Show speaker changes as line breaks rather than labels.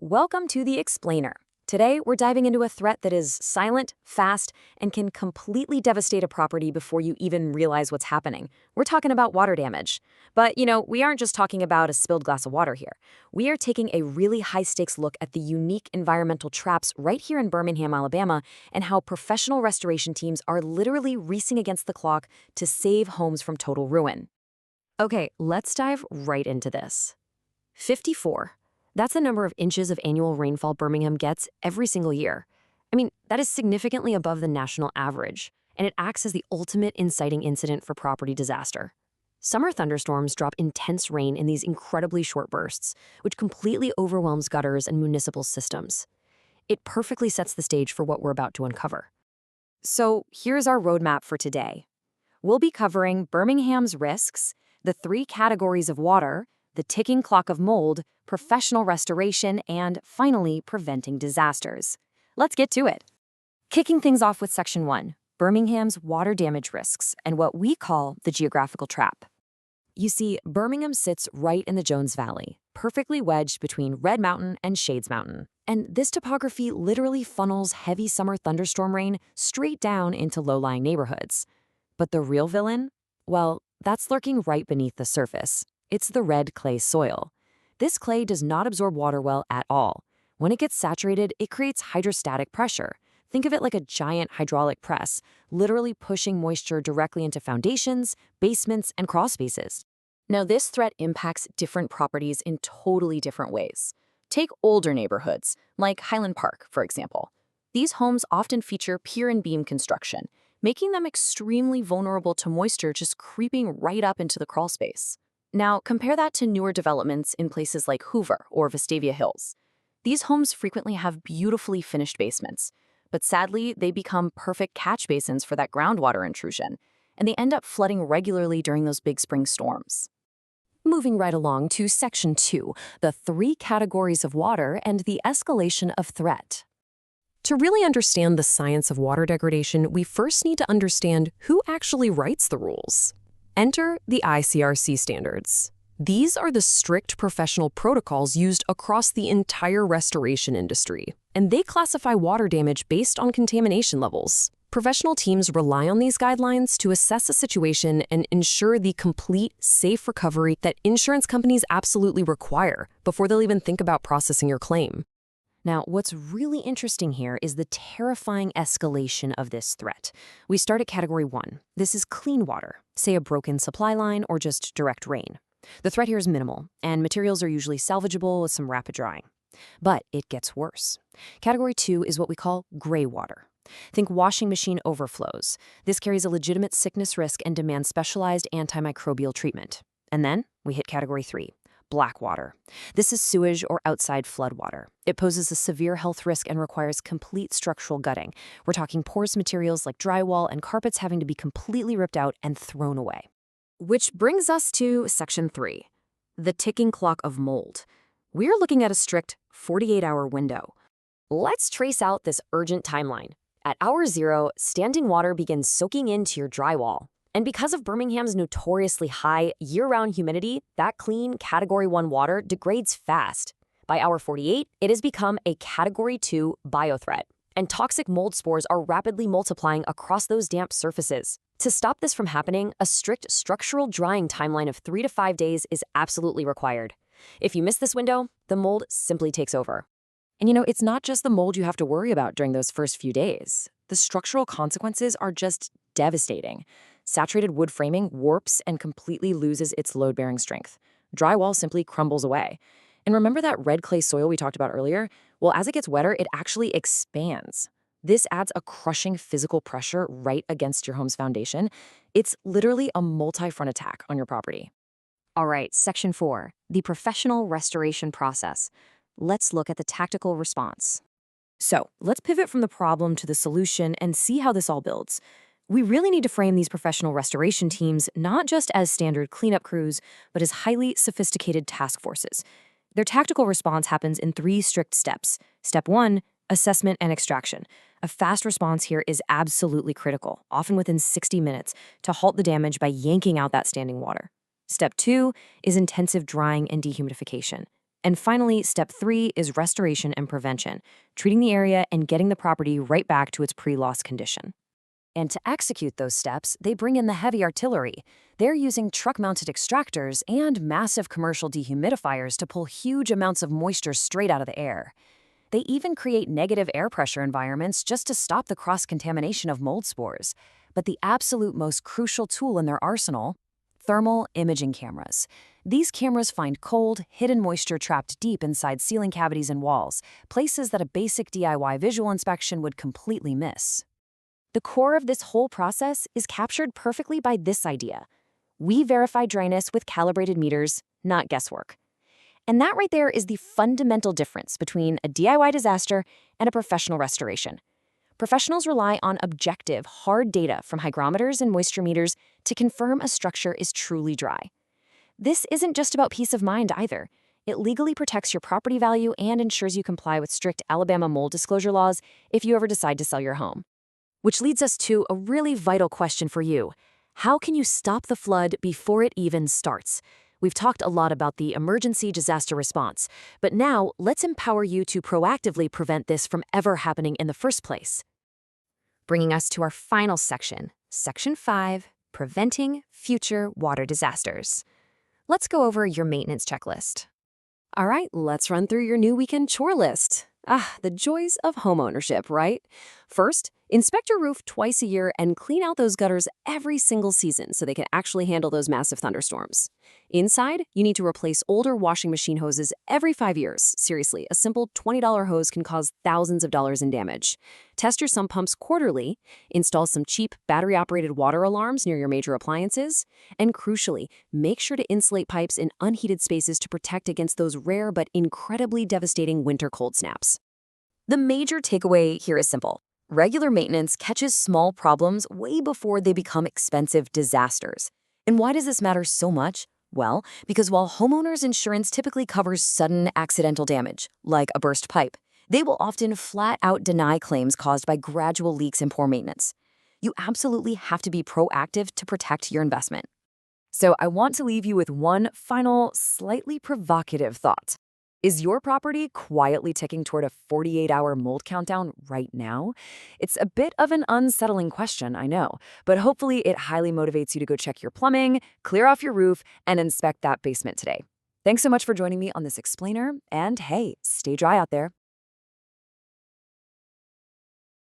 Welcome to The Explainer. Today, we're diving into a threat that is silent, fast, and can completely devastate a property before you even realize what's happening. We're talking about water damage. But, we aren't just talking about a spilled glass of water here. We are taking a really high-stakes look at the unique environmental traps right here in Birmingham, Alabama, and how professional restoration teams are literally racing against the clock to save homes from total ruin. Okay, let's dive right into this. 54. That's the number of inches of annual rainfall Birmingham gets every single year. That is significantly above the national average, and it acts as the ultimate inciting incident for property disaster. Summer thunderstorms drop intense rain in these incredibly short bursts, which completely overwhelms gutters and municipal systems. It perfectly sets the stage for what we're about to uncover. So here's our roadmap for today. We'll be covering Birmingham's risks, the 3 categories of water, the ticking clock of mold, professional restoration, and, finally, preventing disasters. Let's get to it. Kicking things off with Section 1, Birmingham's water damage risks and what we call the geographical trap. You see, Birmingham sits right in the Jones Valley, perfectly wedged between Red Mountain and Shades Mountain. And this topography literally funnels heavy summer thunderstorm rain straight down into low-lying neighborhoods. But the real villain? Well, that's lurking right beneath the surface. It's the red clay soil. This clay does not absorb water well at all. When it gets saturated, it creates hydrostatic pressure. Think of it like a giant hydraulic press, literally pushing moisture directly into foundations, basements, and crawl spaces. Now, this threat impacts different properties in totally different ways. Take older neighborhoods, like Highland Park, for example. These homes often feature pier and beam construction, making them extremely vulnerable to moisture just creeping right up into the crawl space. Now, compare that to newer developments in places like Hoover or Vestavia Hills. These homes frequently have beautifully finished basements, but sadly, they become perfect catch basins for that groundwater intrusion, and they end up flooding regularly during those big spring storms. Moving right along to Section 2, the 3 categories of water and the escalation of threat. To really understand the science of water degradation, we first need to understand who actually writes the rules. Enter the IICRC standards. These are the strict professional protocols used across the entire restoration industry, and they classify water damage based on contamination levels. Professional teams rely on these guidelines to assess a situation and ensure the complete, safe recovery that insurance companies absolutely require before they'll even think about processing your claim. Now, what's really interesting here is the terrifying escalation of this threat. We start at Category 1. This is clean water, say a broken supply line or just direct rain. The threat here is minimal, and materials are usually salvageable with some rapid drying. But it gets worse. Category 2 is what we call gray water. Think washing machine overflows. This carries a legitimate sickness risk and demands specialized antimicrobial treatment. And then we hit Category 3. Black water. This is sewage or outside flood water. It poses a severe health risk and requires complete structural gutting. We're talking porous materials like drywall and carpets having to be completely ripped out and thrown away. Which brings us to Section 3, the ticking clock of mold. We're looking at a strict 48-hour window. Let's trace out this urgent timeline. At hour 0, standing water begins soaking into your drywall. And because of Birmingham's notoriously high year-round humidity, that clean Category 1 water degrades fast. By hour 48, it has become a Category 2 biothreat, and toxic mold spores are rapidly multiplying across those damp surfaces. To stop this from happening, a strict structural drying timeline of 3 to 5 days is absolutely required. If you miss this window, the mold simply takes over. And it's not just the mold you have to worry about during those first few days. The structural consequences are just devastating. Saturated wood framing warps and completely loses its load-bearing strength. Drywall simply crumbles away. And remember that red clay soil we talked about earlier? Well, as it gets wetter, it actually expands. This adds a crushing physical pressure right against your home's foundation. It's literally a multi-front attack on your property. All right, Section 4, the professional restoration process. Let's look at the tactical response. So, let's pivot from the problem to the solution and see how this all builds. We really need to frame these professional restoration teams not just as standard cleanup crews, but as highly sophisticated task forces. Their tactical response happens in 3 strict steps. Step 1, assessment and extraction. A fast response here is absolutely critical, often within 60 minutes, to halt the damage by yanking out that standing water. Step 2 is intensive drying and dehumidification. And finally, step 3 is restoration and prevention, treating the area and getting the property right back to its pre-loss condition. And to execute those steps, they bring in the heavy artillery. They're using truck-mounted extractors and massive commercial dehumidifiers to pull huge amounts of moisture straight out of the air. They even create negative air pressure environments just to stop the cross-contamination of mold spores. But the absolute most crucial tool in their arsenal: thermal imaging cameras. These cameras find cold, hidden moisture trapped deep inside ceiling cavities and walls, places that a basic DIY visual inspection would completely miss. The core of this whole process is captured perfectly by this idea. We verify dryness with calibrated meters, not guesswork. And that right there is the fundamental difference between a DIY disaster and a professional restoration. Professionals rely on objective, hard data from hygrometers and moisture meters to confirm a structure is truly dry. This isn't just about peace of mind either. It legally protects your property value and ensures you comply with strict Alabama mold disclosure laws if you ever decide to sell your home. Which leads us to a really vital question for you. How can you stop the flood before it even starts? We've talked a lot about the emergency disaster response, but now let's empower you to proactively prevent this from ever happening in the first place. Bringing us to our final section, Section 5, Preventing Future Water Disasters. Let's go over your maintenance checklist. All right, let's run through your new weekend chore list. The joys of homeownership, right? First, inspect your roof twice a year and clean out those gutters every single season so they can actually handle those massive thunderstorms. Inside, you need to replace older washing machine hoses every 5 years. Seriously, a simple $20 hose can cause thousands of dollars in damage. Test your sump pumps quarterly, install some cheap battery-operated water alarms near your major appliances, and crucially, make sure to insulate pipes in unheated spaces to protect against those rare but incredibly devastating winter cold snaps. The major takeaway here is simple. Regular maintenance catches small problems way before they become expensive disasters. And why does this matter so much? Well, because while homeowners insurance typically covers sudden accidental damage, like a burst pipe, they will often flat out deny claims caused by gradual leaks and poor maintenance. You absolutely have to be proactive to protect your investment. So I want to leave you with one final, slightly provocative thought. Is your property quietly ticking toward a 48-hour mold countdown right now? It's a bit of an unsettling question, I know, but hopefully it highly motivates you to go check your plumbing, clear off your roof, and inspect that basement today. Thanks so much for joining me on this explainer, and hey, stay dry out there.